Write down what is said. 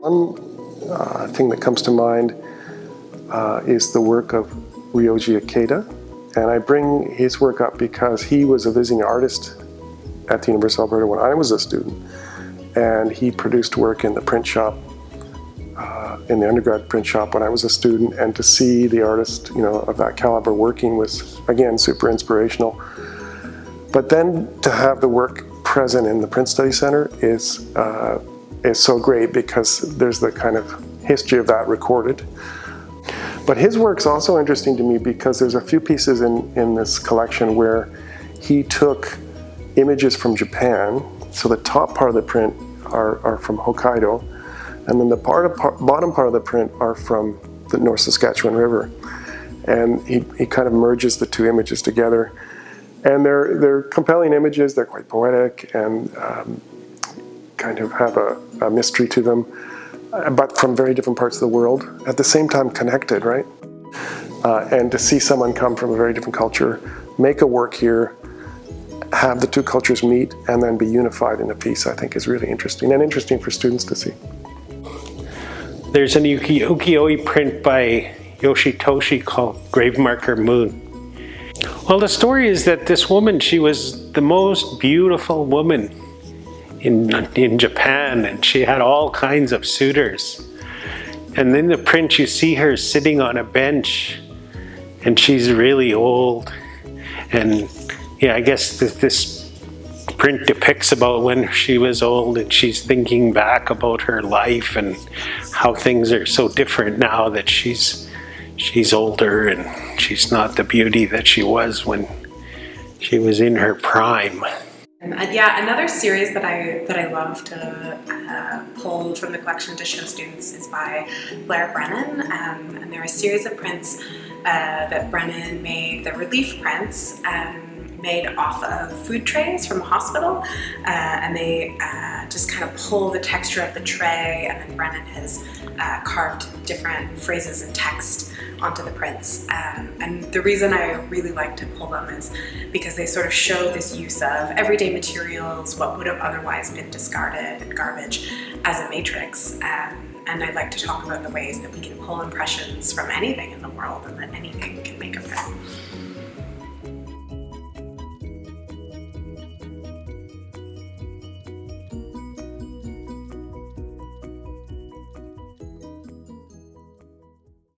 One thing that comes to mind is the work of Ryoji Ikeda. And I bring his work up because he was a visiting artist at the University of Alberta when I was a student. And he produced work in the print shop, in the undergrad print shop when I was a student. And to see the artist, of that caliber working was, again, super inspirational. But then to have the work present in the Print Study Center is so great because there's the kind of history of that recorded. But his work's also interesting to me because there's a few pieces in this collection where he took images from Japan. So the top part of the print are from Hokkaido, and then the bottom part of the print are from the North Saskatchewan River. And he kind of merges the two images together. And they're compelling images, they're quite poetic and kind of have a mystery to them, but from very different parts of the world, at the same time connected, right? And to see someone come from a very different culture, make a work here, have the two cultures meet, and then be unified in a piece, I think is really interesting, and interesting for students to see. There's an ukiyo-e print by Yoshitoshi called Gravemarker Moon. Well, the story is that this woman, she was the most beautiful woman in Japan, and she had all kinds of suitors. And in the print you see her sitting on a bench, and she's really old. And yeah, I guess this print depicts about when she was old, and she's thinking back about her life and how things are so different now that she's older and she's not the beauty that she was when she was in her prime. Yeah, another series that I love to pull from the collection to show students is by Blair Brennan, and there are a series of prints that Brennan made, the relief prints, made off of food trays from a hospital, and they just kind of pull the texture of the tray, and then Brennan has carved different phrases and text onto the prints. And the reason I really like to pull them is because they sort of show this use of everyday materials, what would have otherwise been discarded and garbage, as a matrix. And I'd like to talk about the ways that we can pull impressions from anything in the world, and that anything